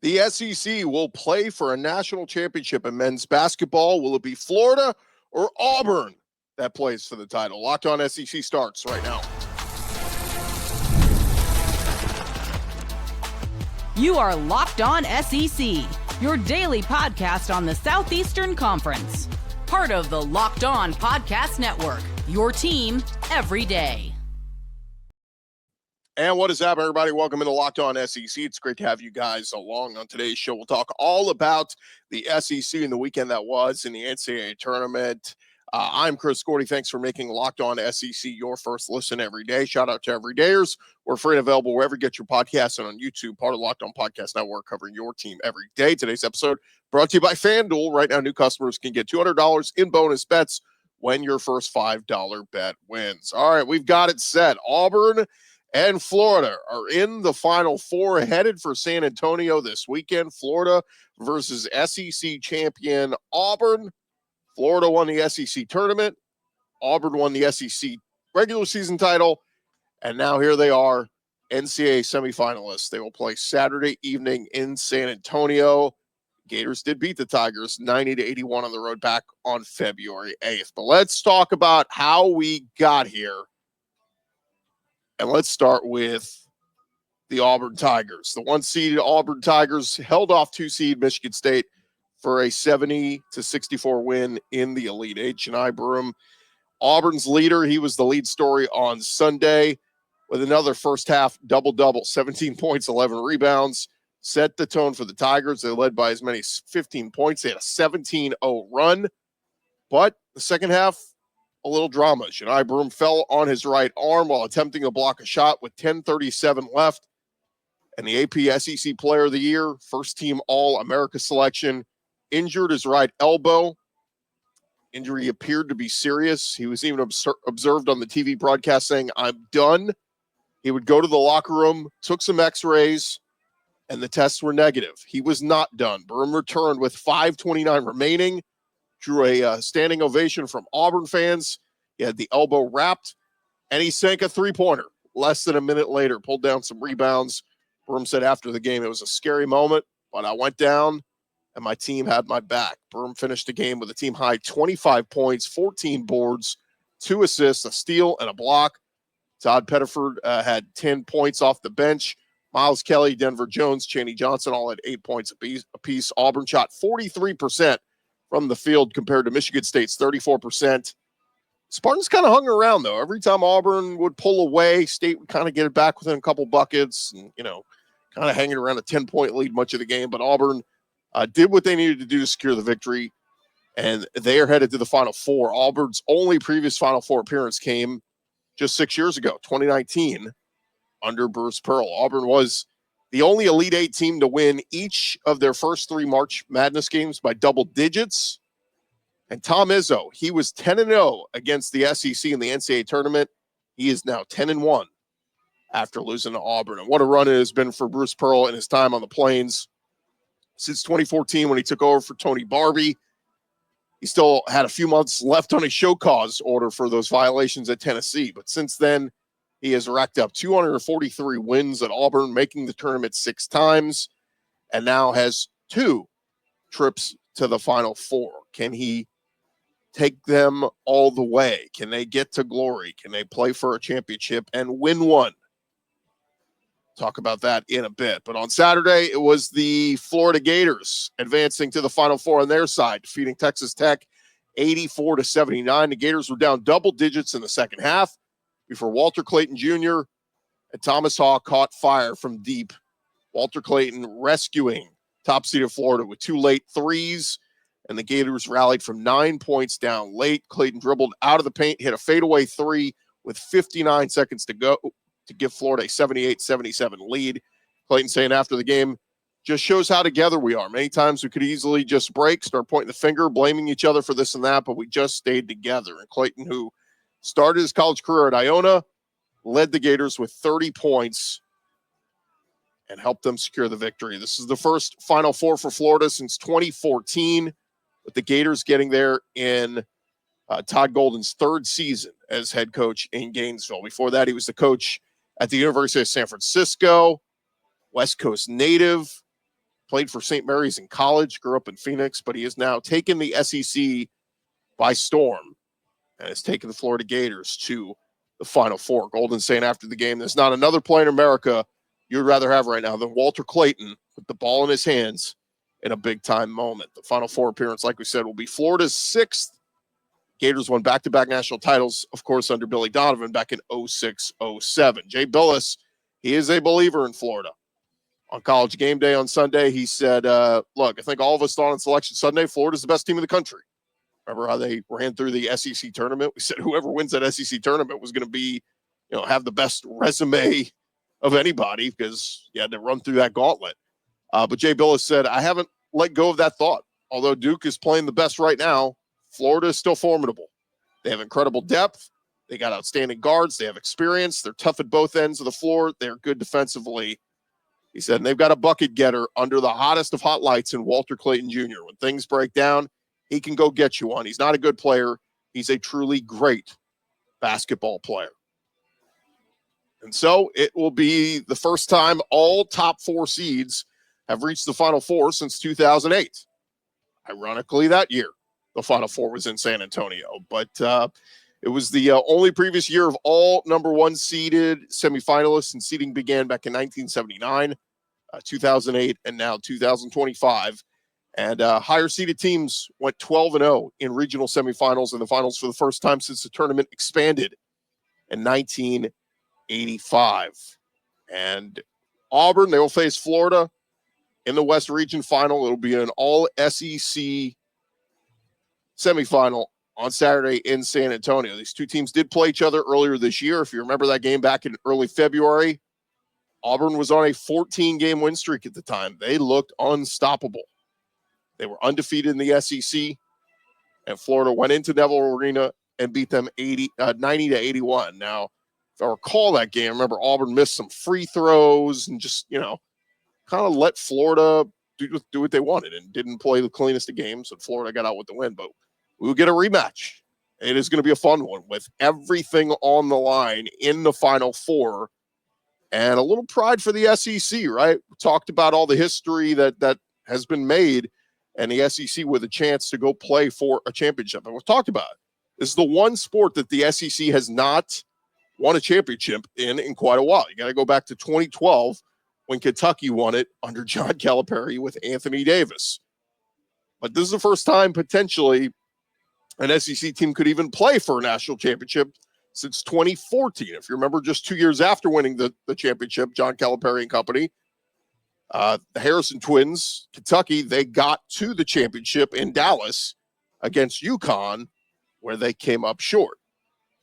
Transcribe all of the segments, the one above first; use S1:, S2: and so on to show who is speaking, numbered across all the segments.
S1: The SEC will play for a national championship in men's basketball. Will it be Florida or Auburn that plays for the title? Locked On SEC starts right now.
S2: You are Locked On SEC, your daily podcast on the Southeastern Conference. Part of the Locked On Podcast Network, your team every day.
S1: And what is up, everybody? Welcome into Locked On SEC. It's great to have you guys along on today's show. We'll talk all about the SEC and the weekend that was in the NCAA tournament. I'm Chris Gordy. Thanks for making Locked On SEC your first listen every day. Shout out to everydayers. We're free and available wherever you get your podcasts and on YouTube, part of Locked On Podcast Network, covering your team every day. Today's episode brought to you by FanDuel. Right now, new customers can get $200 in bonus bets when your first $5 bet wins. All right, we've got it set. Auburn and Florida are in the Final Four, headed for San Antonio this weekend. Florida versus SEC champion Auburn. Florida won the SEC tournament. Auburn won the SEC regular season title. And now here they are, NCAA semifinalists. They will play Saturday evening in San Antonio. Gators did beat the Tigers 90-81 on the road back on February 8th. But let's talk about how we got here. And let's start with the Auburn Tigers. The one-seeded Auburn Tigers held off two-seed Michigan State for a 70-64 win in the Elite Eight. Johni Broome, Auburn's leader, he was the lead story on Sunday with another first-half double-double, 17 points, 11 rebounds, set the tone for the Tigers. They led by as many as 15 points. They had a 17-0 run, but the second half, a little drama. Johni Broome fell on his right arm while attempting to block a shot with 10:37 left. And the AP SEC Player of the Year, first-team All-America selection, injured his right elbow. Injury appeared to be serious. He was even observed on the TV broadcast saying, "I'm done." He would go to the locker room, took some x-rays, and the tests were negative. He was not done. Broome returned with 5:29 remaining. Drew a standing ovation from Auburn fans. He had the elbow wrapped, and he sank a three-pointer less than a minute later, pulled down some rebounds. Broome said after the game, "It was a scary moment, but I went down, and my team had my back." Broome finished the game with a team-high 25 points, 14 boards, 2 assists, a steal, and a block. Todd Pettiford had 10 points off the bench. Miles Kelly, Denver Jones, Chaney Johnson all had 8 points apiece. Auburn shot 43% from the field compared to Michigan State's 34%. Spartans kind of hung around, though. Every time Auburn would pull away, State would kind of get it back within a couple buckets and, kind of hanging around a 10-point lead much of the game. But Auburn did what they needed to do to secure the victory, and they are headed to the Final Four. Auburn's only previous Final Four appearance came just 6 years ago, 2019, under Bruce Pearl. Auburn was the only Elite Eight team to win each of their first 3 March Madness games by double digits. And Tom Izzo, he was 10-0 against the SEC in the NCAA tournament. He is now 10-1 after losing to Auburn. And what a run it has been for Bruce Pearl in his time on the Plains. Since 2014, when he took over for Tony Barbee, he still had a few months left on his show cause order for those violations at Tennessee. But since then, he has racked up 243 wins at Auburn, making the tournament 6 times, and now has 2 trips to the Final Four. Can he take them all the way? Can they get to glory? Can they play for a championship and win one? Talk about that in a bit. But on Saturday, it was the Florida Gators advancing to the Final Four on their side, defeating Texas Tech 84-79. The Gators were down double digits in the second half before Walter Clayton Jr. and Thomas Haw caught fire from deep. Walter Clayton rescuing top-seeded Florida with 2 late threes, and the Gators rallied from 9 points down late. Clayton dribbled out of the paint, hit a fadeaway 3 with 59 seconds to go to give Florida a 78-77 lead. Clayton saying after the game, "Just shows how together we are. Many times we could easily just break, start pointing the finger, blaming each other for this and that, but we just stayed together." And Clayton, who started his college career at Iona, led the Gators with 30 points and helped them secure the victory. This is the first Final Four for Florida since 2014, with the Gators getting there in Todd Golden's 3rd season as head coach in Gainesville. Before that, he was the coach at the University of San Francisco, West Coast native, played for St. Mary's in college, grew up in Phoenix, but he has now taken the SEC by storm and has taken the Florida Gators to the Final Four. Golden saying after the game, there's not another player in America you'd rather have right now than Walter Clayton with the ball in his hands in a big-time moment. The Final Four appearance, like we said, will be Florida's 6th. Gators won back-to-back national titles, of course, under Billy Donovan back in 06-07. Jay Billis, he is a believer in Florida. On College Game Day on Sunday, he said, look, I think all of us thought on Selection Sunday, Florida's the best team in the country. Remember how they ran through the SEC tournament? We said whoever wins that SEC tournament was going to be, have the best resume of anybody because you had to run through that gauntlet. But Jay Billis said, I haven't let go of that thought. Although Duke is playing the best right now, Florida is still formidable. They have incredible depth. They got outstanding guards. They have experience. They're tough at both ends of the floor. They're good defensively. He said, and they've got a bucket getter under the hottest of hot lights in Walter Clayton Jr. When things break down, he can go get you one. He's not a good player. He's a truly great basketball player. And so it will be the first time all top 4 seeds have reached the Final Four since 2008. Ironically, that year, the Final Four was in San Antonio. But it was the only previous year of all number 1 seeded semifinalists, and seeding began back in 1979, 2008, and now 2025. And higher seeded teams went 12-0 in regional semifinals and the finals for the first time since the tournament expanded in 1985. And Auburn, they will face Florida in the West Region Final. It'll be an all-SEC semifinal on Saturday in San Antonio. These two teams did play each other earlier this year. If you remember that game back in early February, Auburn was on a 14-game win streak at the time. They looked unstoppable. They were undefeated in the SEC, and Florida went into Neville Arena and beat them 90-81. Now, if I recall that game, remember Auburn missed some free throws and just, kind of let Florida do what they wanted and didn't play the cleanest of games, and Florida got out with the win. But we will get a rematch. It is going to be a fun one with everything on the line in the Final Four and a little pride for the SEC, right? We talked about all the history that has been made and the SEC with a chance to go play for a championship. And we've talked about it. This is the one sport that the SEC has not won a championship in quite a while. You got to go back to 2012 when Kentucky won it under John Calipari with Anthony Davis. But this is the first time potentially an SEC team could even play for a national championship since 2014. If you remember, just 2 years after winning the championship, John Calipari and company, the Harrison twins, Kentucky, they got to the championship in Dallas against UConn, where they came up short.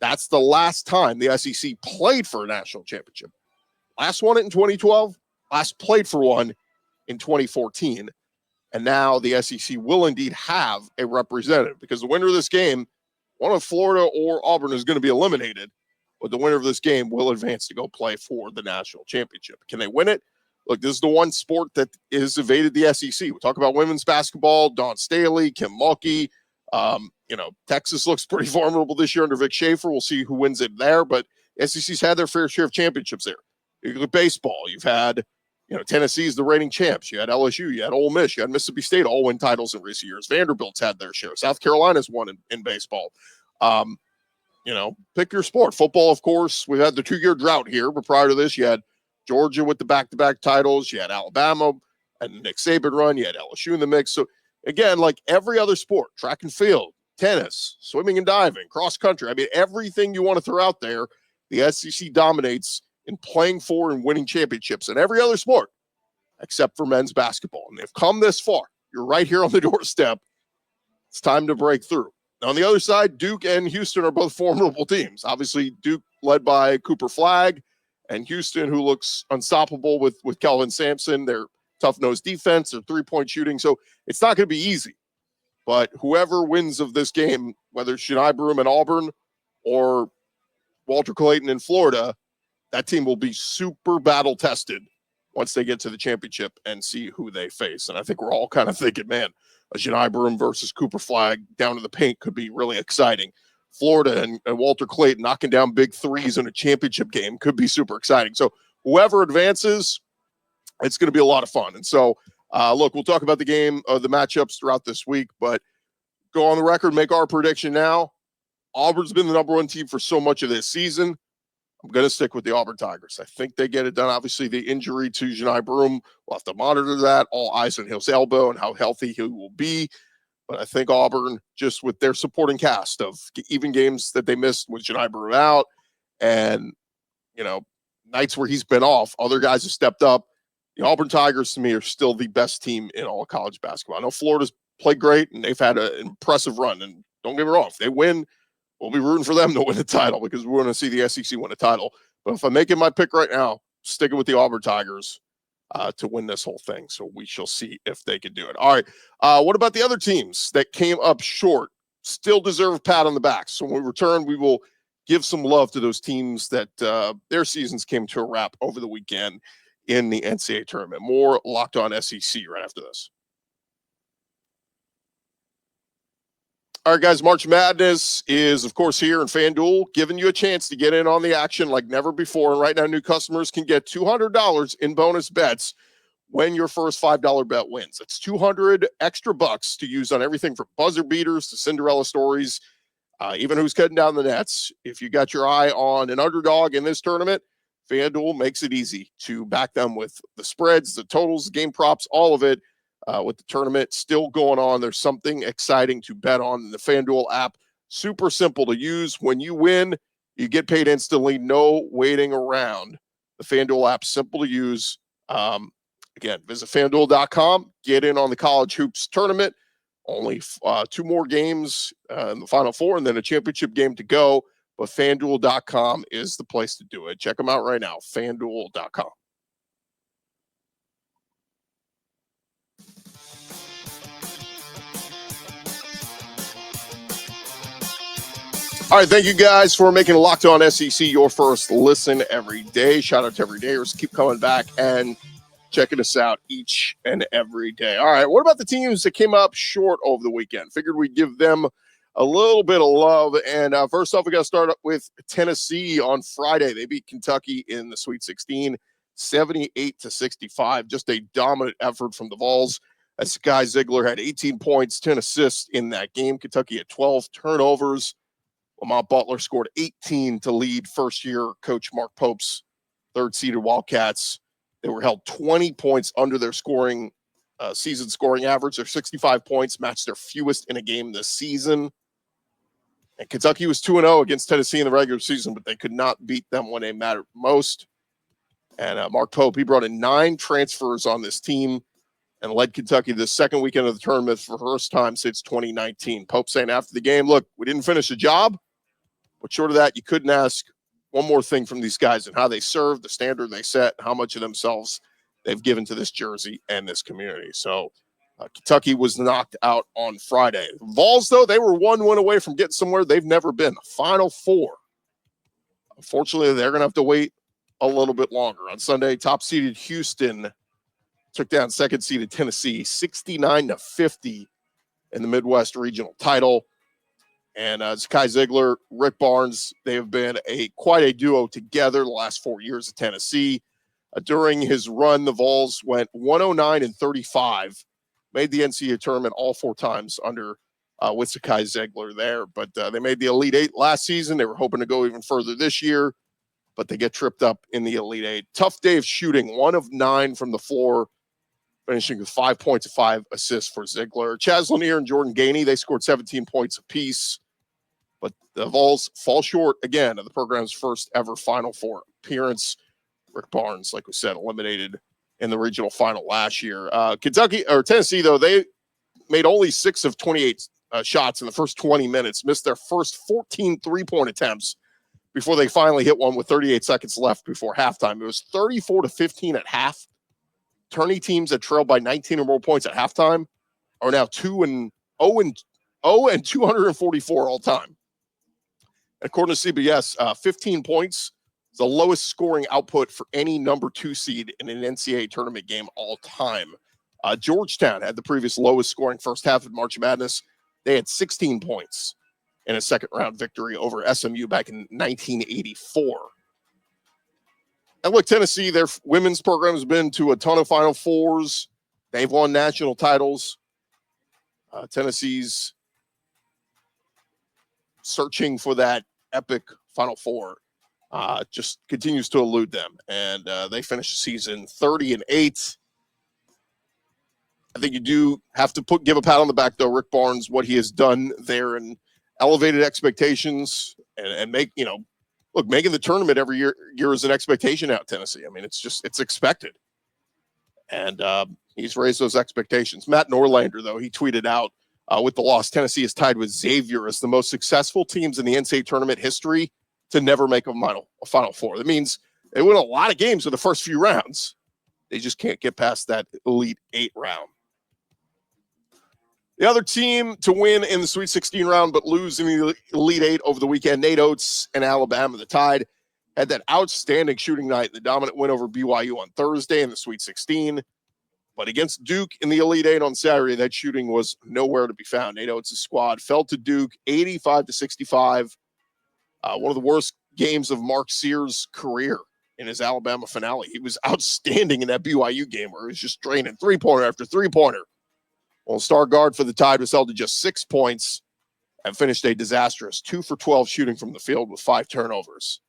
S1: That's the last time the SEC played for a national championship. Last won it in 2012, last played for one in 2014. And now the SEC will indeed have a representative because the winner of this game, one of Florida or Auburn, is going to be eliminated, but the winner of this game will advance to go play for the national championship. Can they win it? Look, this is the one sport that has evaded the SEC. We talk about women's basketball, Dawn Staley, Kim Mulkey. Texas looks pretty formidable this year under Vic Schaefer. We'll see who wins it there, but SEC's had their fair share of championships there. You look at baseball. You've had, Tennessee's the reigning champs. You had LSU. You had Ole Miss. You had Mississippi State all win titles in recent years. Vanderbilt's had their share. South Carolina's won in baseball. Pick your sport. Football, of course, we've had the 2-year drought here, but prior to this, you had Georgia with the back-to-back titles. You had Alabama and Nick Saban run. You had LSU in the mix. So, again, like every other sport, track and field, tennis, swimming and diving, cross country. I mean, everything you want to throw out there, the SEC dominates in playing for and winning championships in every other sport except for men's basketball. And they've come this far. You're right here on the doorstep. It's time to break through. Now, on the other side, Duke and Houston are both formidable teams. Obviously, Duke led by Cooper Flagg, and Houston, who looks unstoppable with Kelvin Sampson, their tough-nosed defense, their three-point shooting. So it's not going to be easy. But whoever wins of this game, whether it's Johni, Broome, and Auburn or Walter Clayton in Florida, that team will be super battle-tested once they get to the championship and see who they face. And I think we're all kind of thinking, man, a Johni Broome versus Cooper Flagg down to the paint could be really exciting. Florida and Walter Clayton knocking down big threes in a championship game could be super exciting. So whoever advances, it's going to be a lot of fun. And so Look, we'll talk about the matchups throughout this week, but go on the record, make our prediction now. Auburn's been the number one team for so much of this season. I'm going to stick with the Auburn Tigers. I think they get it done. Obviously, the injury to Johni Broome, we'll have to monitor that. All eyes on his elbow and how healthy he will be. But I think Auburn, just with their supporting cast of even games that they missed with Johni Broome out and, nights where he's been off, other guys have stepped up. The Auburn Tigers, to me, are still the best team in all of college basketball. I know Florida's played great, and they've had an impressive run. And don't get me wrong, if they win, we'll be rooting for them to win the title because we want to see the SEC win a title. But if I'm making my pick right now, sticking with the Auburn Tigers to win this whole thing. So we shall see if they can do it. All right. What about the other teams that came up short? Still deserve a pat on the back. So when we return, we will give some love to those teams that their seasons came to a wrap over the weekend in the NCAA tournament. More Locked On SEC right after this. All right, guys, March Madness is, of course, here in FanDuel, giving you a chance to get in on the action like never before. And right now, new customers can get $200 in bonus bets when your first $5 bet wins. That's $200 extra bucks to use on everything from buzzer beaters to Cinderella stories, even who's cutting down the nets. If you got your eye on an underdog in this tournament, FanDuel makes it easy to back them with the spreads, the totals, the game props, all of it. With the tournament still going on, there's something exciting to bet on in the FanDuel app. Super simple to use. When you win, you get paid instantly. No waiting around. The FanDuel app, simple to use. Again, visit FanDuel.com. Get in on the college hoops tournament. Only 2 more games in the Final Four and then a championship game to go. But FanDuel.com is the place to do it. Check them out right now, FanDuel.com. All right, thank you guys for making Locked On SEC your first listen every day. Shout out to everydayers. Keep coming back and checking us out each and every day. All right, what about the teams that came up short over the weekend? Figured we'd give them a little bit of love. And first off, we got to start up with Tennessee on Friday. They beat Kentucky in the Sweet 16, 78-65. Just a dominant effort from the Vols. Sky Ziegler had 18 points, 10 assists in that game. Kentucky had 12 turnovers. Lamont Butler scored 18 to lead first-year coach Mark Pope's third-seeded Wildcats. They were held 20 points under their season scoring average. Their 65 points matched their fewest in a game this season. And Kentucky was 2-0 against Tennessee in the regular season, but they could not beat them when they mattered most. And Mark Pope, he brought in 9 transfers on this team and led Kentucky the second weekend of the tournament for the first time since 2019. Pope saying after the game, look, we didn't finish the job, but short of that, you couldn't ask one more thing from these guys and how they serve, the standard they set, how much of themselves they've given to this jersey and this community. So Kentucky was knocked out on Friday. Vols, though, they were 1 win away from getting somewhere they've never been, the Final Four. Unfortunately, they're going to have to wait a little bit longer. On Sunday, top-seeded Houston took down second-seeded Tennessee 69-50 in the Midwest Regional title. And Sky Ziegler, Rick Barnes, they have been quite a duo together the last 4 years at Tennessee. During his run, the Vols went 109-35, made the NCAA tournament all 4 times under with Sky Ziegler there. But they made the Elite 8 last season. They were hoping to go even further this year, but they get tripped up in the Elite 8. Tough day of shooting, 1 of 9 from the floor, finishing with 5 points and 5 assists for Ziegler. Chaz Lanier and Jordan Gainey, they scored 17 points apiece. But the Vols fall short again of the program's first ever Final Four appearance. Rick Barnes, like we said, eliminated in the regional final last year. Tennessee, though, they made only 6 of 28 shots in the first 20 minutes, missed their first 14 3-point attempts before they finally hit one with 38 seconds left before halftime. It was 34-15 at half. Tourney teams that trailed by 19 or more points at halftime are now 2-0 and 244 all time. According to CBS, 15 points is the lowest scoring output for any number 2 seed in an NCAA tournament game all time. Georgetown had the previous lowest scoring first half of March Madness. They had 16 points in a second-round victory over SMU back in 1984. And look, Tennessee, their women's program has been to a ton of Final Fours. They've won national titles. Tennessee's searching for that epic Final Four. Just continues to elude them. And they finished the season 30-8. I think you do have to give a pat on the back, though, Rick Barnes, what he has done there and elevated expectations and make, making the tournament every year is an expectation out of Tennessee. I mean, it's expected. And he's raised those expectations. Matt Norlander, though, he tweeted out with the loss, Tennessee is tied with Xavier as the most successful teams in the NCAA tournament history to never make a Final Four. That means they win a lot of games in the first few rounds. They just can't get past that Elite Eight round. The other team to win in the Sweet 16 round but lose in the Elite Eight over the weekend, Nate Oates and Alabama. The Tide had that outstanding shooting night, the dominant win over BYU on Thursday in the Sweet 16. But against Duke in the Elite Eight on Saturday, that shooting was nowhere to be found. Nate Oates' squad fell to Duke 85-65. One of the worst games of Mark Sears' career in his Alabama finale. He was outstanding in that BYU game where he was just draining three-pointer after three-pointer. Well, star guard for the Tide was held to just 6 points and finished a disastrous 2 for 12 shooting from the field with 5 turnovers.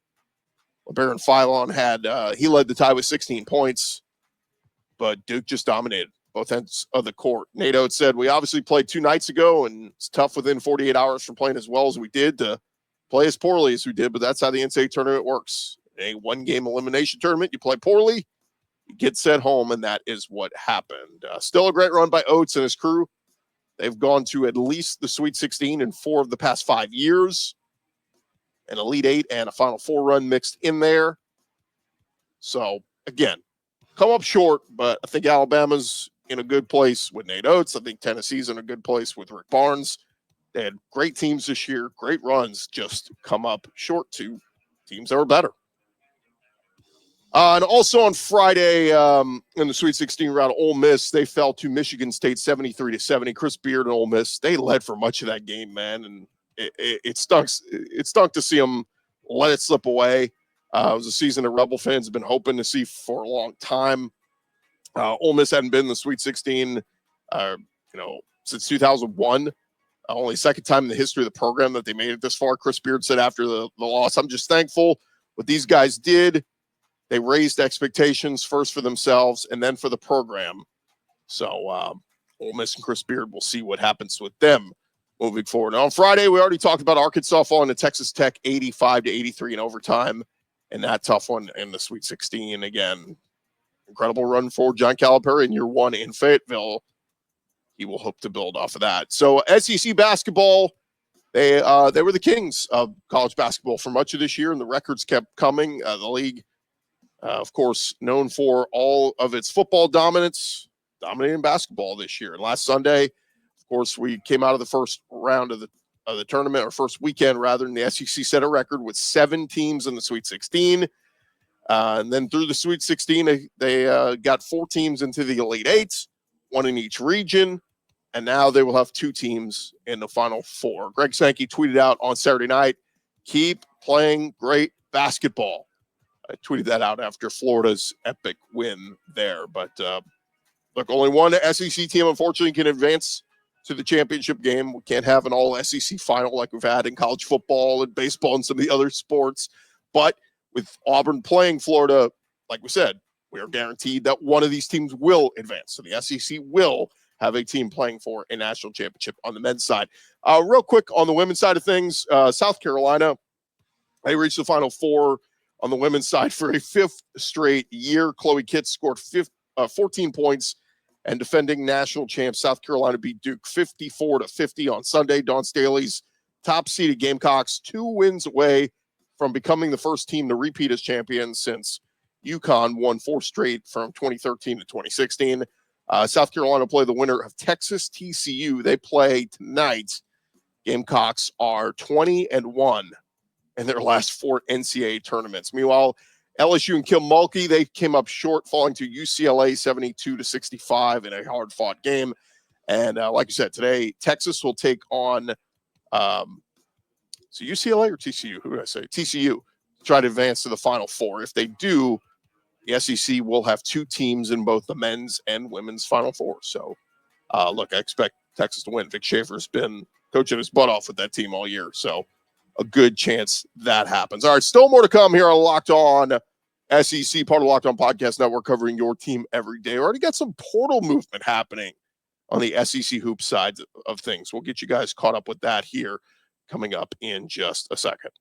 S1: LeBaron Philon he led the Tide with 16 points, but Duke just dominated both ends of the court. Nate Oates said, we obviously played 2 nights ago, and it's tough within 48 hours from playing as well as we did to play as poorly as we did, but that's how the NCAA tournament works. A one-game elimination tournament, you play poorly, you get sent home, and that is what happened. Still a great run by Oates and his crew. They've gone to at least the Sweet 16 in 4 of the past 5 years. An Elite Eight and a Final Four run mixed in there. So, again, come up short, but I think Alabama's in a good place with Nate Oates. I think Tennessee's in a good place with Rick Barnes. They had great teams this year, great runs, just come up short to teams that were better. And also on Friday in the Sweet 16 round, Ole Miss, they fell to Michigan State 73-70. Chris Beard and Ole Miss, they led for much of that game, man, and it stunk. It stunk to see them let it slip away. It was a season that Rebel fans have been hoping to see for a long time. Ole Miss hadn't been in the Sweet 16, since 2001. Only second time in the history of the program that they made it this far. Chris Beard said after the loss, I'm just thankful what these guys did. They raised expectations first for themselves and then for the program. So Ole Miss and Chris Beard, we'll see what happens with them moving forward. Now, on Friday, we already talked about Arkansas falling to Texas Tech 85-83 in overtime, and that tough one in the Sweet 16. Again, incredible run for John Calipari in year 1 in Fayetteville. He will hope to build off of that. So SEC basketball, they were the kings of college basketball for much of this year, and the records kept coming. The league, of course, known for all of its football dominance, dominating basketball this year. And last Sunday, of course, we came out of the first round of the tournament, or first weekend rather, and the SEC set a record with 7 teams in the Sweet 16. And then through the Sweet 16, they got 4 teams into the Elite Eight, 1 in each region. And now they will have 2 teams in the Final Four. Greg Sankey tweeted out on Saturday night, keep playing great basketball. I tweeted that out after Florida's epic win there. But look, only one SEC team, unfortunately, can advance to the championship game. We can't have an all-SEC final like we've had in college football and baseball and some of the other sports. But with Auburn playing Florida, like we said, we are guaranteed that one of these teams will advance. So the SEC will have a team playing for a national championship on the men's side. Real quick on the women's side of things, South Carolina, they reached the Final Four on the women's side for a 5th straight year. Chloe Kitts scored 14 points, and defending national champs South Carolina beat Duke 54-50 on Sunday. Dawn Staley's top-seeded Gamecocks 2 wins away from becoming the first team to repeat as champions since UConn won 4 straight from 2013 to 2016. South Carolina play the winner of Texas TCU. They play tonight. Gamecocks are 20-1 in their last 4 NCAA tournaments. Meanwhile, LSU and Kim Mulkey, they came up short, falling to UCLA 72-65 in a hard-fought game. And like I said, today, Texas will take on UCLA or TCU? Who did I say? TCU. Try to advance to the Final Four. If they do, the SEC will have 2 teams in both the men's and women's Final Four. So, look, I expect Texas to win. Vic Schaefer's been coaching his butt off with that team all year. So, a good chance that happens. All right, still more to come here on Locked On SEC, part of Locked On Podcast Network, covering your team every day. We already got some portal movement happening on the SEC hoop side of things. We'll get you guys caught up with that here coming up in just a second.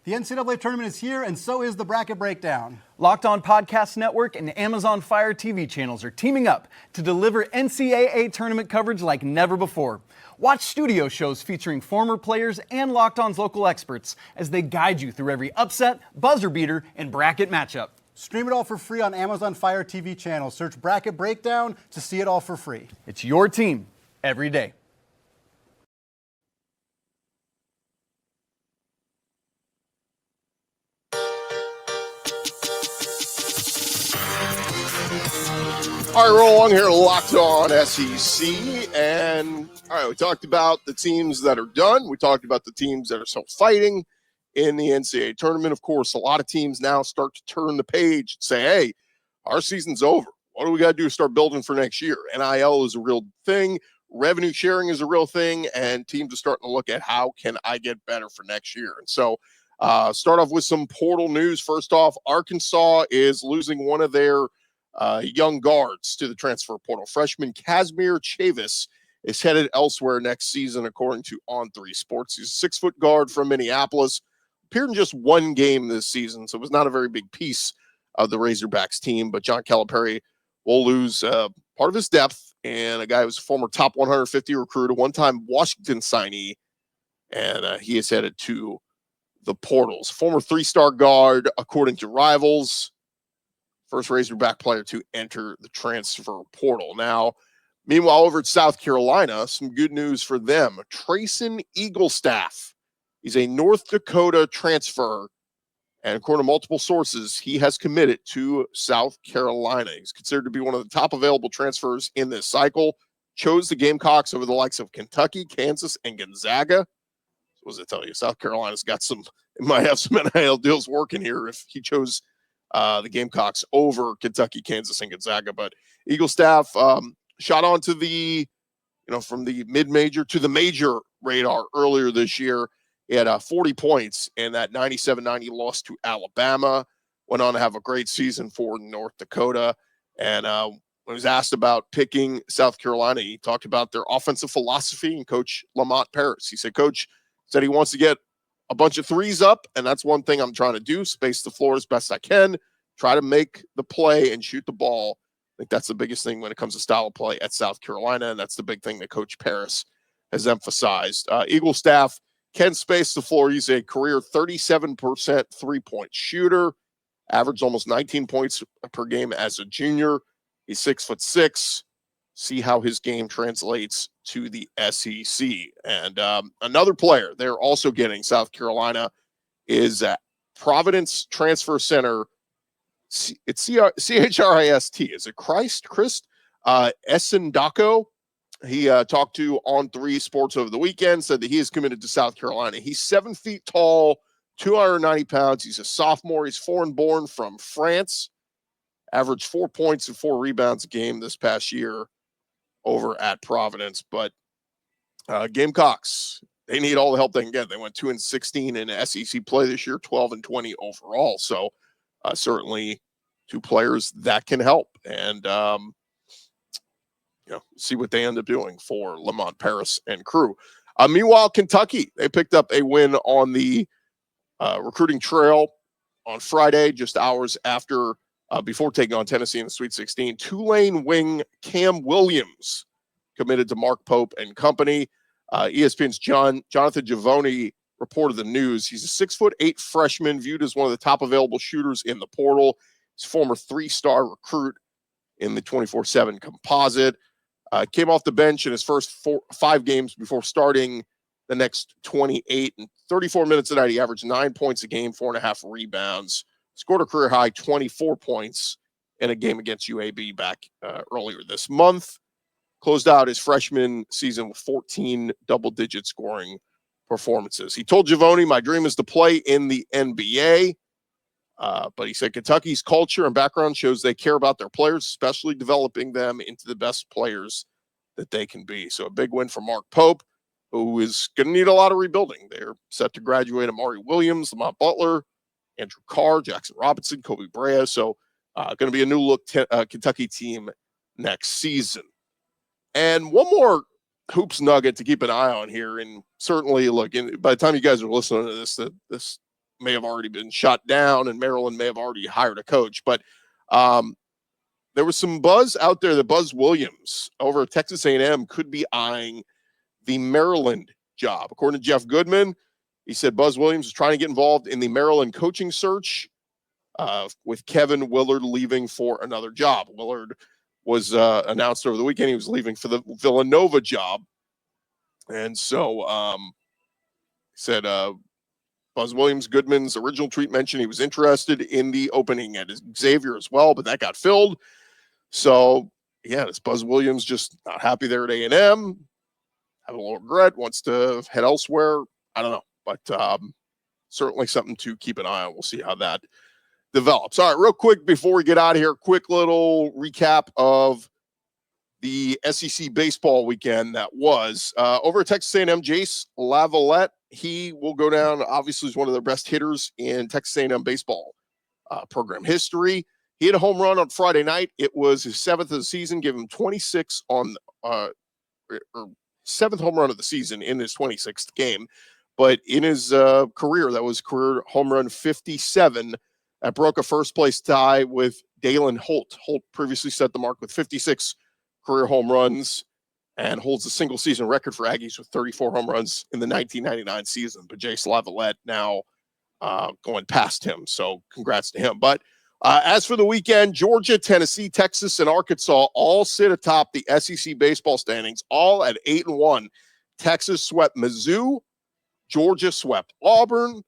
S3: The NCAA tournament is here, and so is the bracket breakdown.
S4: Locked On Podcast Network and Amazon Fire TV channels are teaming up to deliver NCAA tournament coverage like never before. Watch studio shows featuring former players and Locked On's local experts as they guide you through every upset, buzzer beater, and bracket matchup.
S3: Stream it all for free on Amazon Fire TV channel. Search Bracket Breakdown to see it all for free.
S4: It's your team every day.
S1: All right, roll along here, Locked On SEC. And, all right, we talked about the teams that are done. We talked about the teams that are still fighting in the NCAA tournament. Of course, a lot of teams now start to turn the page and say, hey, our season's over. What do we got to do to start building for next year? NIL is a real thing. Revenue sharing is a real thing. And teams are starting to look at how can I get better for next year. And so start off with some portal news. First off, Arkansas is losing one of their young guards to the transfer portal. Freshman Casimir Chavis is headed elsewhere next season, according to On3 Sports. He's a 6-foot guard from Minneapolis. Appeared in just one game this season, so it was not a very big piece of the Razorbacks team. But John Calipari will lose part of his depth, and a guy who was a former top 150 recruit, a one-time Washington signee, and he is headed to the portals. Former 3-star guard, according to Rivals. First Razorback player to enter the transfer portal. Now, meanwhile, over at South Carolina, some good news for them. Trayson Eaglestaff. He's a North Dakota transfer, and according to multiple sources, he has committed to South Carolina. He's considered to be one of the top available transfers in this cycle. Chose the Gamecocks over the likes of Kentucky, Kansas, and Gonzaga. So what does it tell you? South Carolina's got some, it might have some NIL deals working here if he chose the Gamecocks over Kentucky, Kansas, and Gonzaga. But Eaglestaff shot onto the, from the mid-major to the major radar earlier this year. He had 40 points in that 97-90 loss to Alabama. Went on to have a great season for North Dakota. And when he was asked about picking South Carolina, he talked about their offensive philosophy and Coach Lamont Paris. He said, Coach said he wants to get a bunch of threes up, and that's one thing I'm trying to do, space the floor as best I can, try to make the play and shoot the ball. I think that's the biggest thing when it comes to style of play at South Carolina, and that's the big thing that Coach Paris has emphasized. Eaglestaff can space the floor. He's a career 37% three-point shooter, averaged almost 19 points per game as a junior. He's 6'6". See how his game translates to the SEC. And another player they're also getting, South Carolina, is Providence Transfer Center. It's Christ. Is it Chris Esendako? He talked to On3 Sports over the weekend, said that he is committed to South Carolina. He's 7 feet tall, 290 pounds. He's a sophomore. He's foreign-born from France. Averaged 4 points and 4 rebounds a game this past year over at Providence. But Gamecocks, they need all the help they can get. They went 2-16 in SEC play this year, 12-20 overall. So certainly two players that can help. And see what they end up doing for Lamont Paris and crew. Meanwhile, Kentucky, they picked up a win on the recruiting trail on Friday, just hours after, before taking on Tennessee in the Sweet 16. Tulane wing Cam Williams committed to Mark Pope and company. ESPN's Jonathan Giovoni reported the news. He's a 6'8" freshman, viewed as one of the top available shooters in the portal. He's a former 3-star recruit in the 24/7 composite. Came off the bench in his first 5 games before starting the next 28 and 34 minutes a night. He averaged 9 points a game, 4.5 rebounds, scored a career high 24 points in a game against UAB back earlier this month. Closed out his freshman season with 14 double-digit scoring performances. He told Johni, my dream is to play in the NBA. But he said Kentucky's culture and background shows they care about their players, especially developing them into the best players that they can be. So a big win for Mark Pope, who is going to need a lot of rebuilding. They're set to graduate Amari Williams, Lamont Butler, Andrew Carr, Jackson Robinson, Kobe Brea. So going to be a new look Kentucky team next season. And one more hoops nugget to keep an eye on here. And certainly, look, by the time you guys are listening to this, this may have already been shut down and Maryland may have already hired a coach. But there was some buzz out there that Buzz Williams over at Texas A&M could be eyeing the Maryland job. According to Jeff Goodman, he said Buzz Williams is trying to get involved in the Maryland coaching search with Kevin Willard leaving for another job. Willard was announced over the weekend he was leaving for the Villanova job. And so he said Buzz Williams, Goodman's original tweet mentioned he was interested in the opening at Xavier as well, but that got filled. So, yeah, it's Buzz Williams just not happy there at A&M, have a little regret, wants to head elsewhere. I don't know, but certainly something to keep an eye on. We'll see how that develops. All right, real quick before we get out of here, quick little recap of the SEC baseball weekend that was. Over at Texas A&M, Jace Lavalette, he will go down, obviously, as one of the best hitters in Texas A&M baseball program history. He hit a home run on Friday night. It was his 7th of the season, gave him 26 on or 7th home run of the season in his 26th game. But in his career, that was career home run 57. That broke a first-place tie with Dalen Holt. Holt previously set the mark with 56 career home runs and holds the single-season record for Aggies with 34 home runs in the 1999 season. But Jace Lavalette now going past him, so congrats to him. But as for the weekend, Georgia, Tennessee, Texas, and Arkansas all sit atop the SEC baseball standings, all at 8-1. Texas swept Mizzou. Georgia swept Auburn.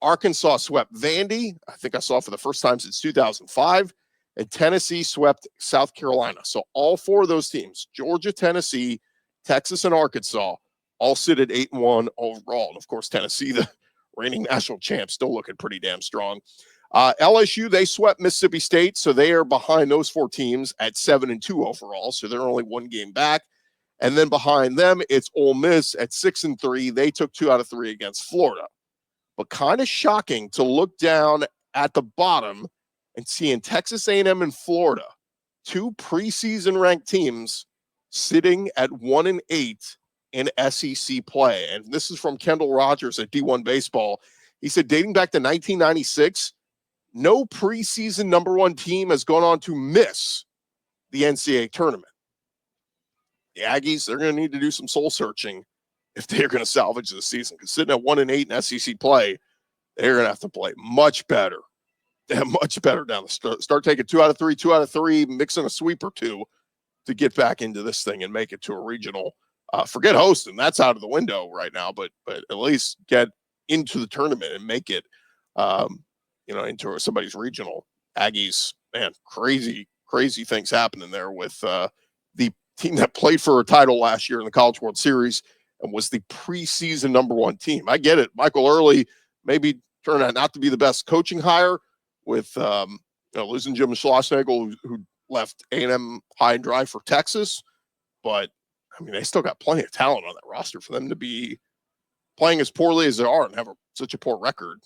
S1: Arkansas swept Vandy. I think I saw for the first time since 2005. And Tennessee swept South Carolina. So all 4 of those teams, Georgia, Tennessee, Texas, and Arkansas, all sit at 8-1 overall. And, of course, Tennessee, the reigning national champ, still looking pretty damn strong. LSU, they swept Mississippi State, so they are behind those 4 teams at 7-2 overall. So they're only 1 game back. And then behind them, it's Ole Miss at 6-3. They took 2 out of 3 against Florida. But kind of shocking to look down at the bottom and seeing Texas A&M and Florida, 2 preseason ranked teams, sitting at 1-8 in SEC play. And this is from Kendall Rogers at D1 Baseball. He said, dating back to 1996, no preseason number 1 team has gone on to miss the NCAA tournament. The Aggies, they're going to need to do some soul searching if they're going to salvage this season. Because sitting at 1-8 in SEC play, they're going to have to play much better. Much better down the start taking 2 out of 3, 2 out of 3, mixing a sweep or 2 to get back into this thing and make it to a regional. Forget hosting, that's out of the window right now. But at least get into the tournament and make it, into somebody's regional. Aggies, man, crazy things happening there with the team that played for a title last year in the College World Series and was the preseason number 1 team. I get it. Michael Early maybe turned out not to be the best coaching hire with losing Jim Schlossnagle, who left A&M high and dry for Texas. But, I mean, they still got plenty of talent on that roster for them to be playing as poorly as they are and have such a poor record.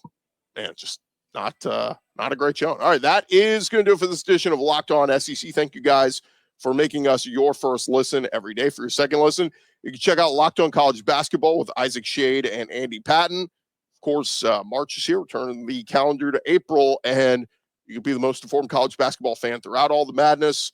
S1: Man, just not a great showing. All right, that is going to do it for this edition of Locked On SEC. Thank you guys for making us your first listen every day. For your second listen, you can check out Locked On College Basketball with Isaac Shade and Andy Patton. Of course, March is here. We're turning the calendar to April, and you can be the most informed college basketball fan throughout all the madness.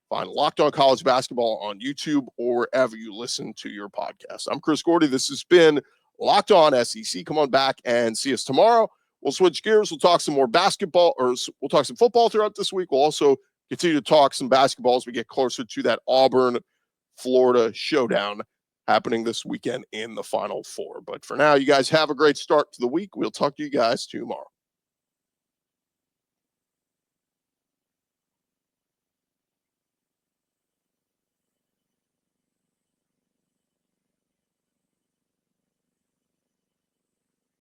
S1: Find Locked On College Basketball on YouTube or wherever you listen to your podcast. I'm Chris Gordy. This has been Locked On SEC. Come on back and see us tomorrow. We'll switch gears. We'll talk some more basketball, or we'll talk some football throughout this week. We'll also continue to talk some basketball as we get closer to that Auburn, Florida showdown happening this weekend in the Final Four. But for now, you guys have a great start to the week. We'll talk to you guys tomorrow.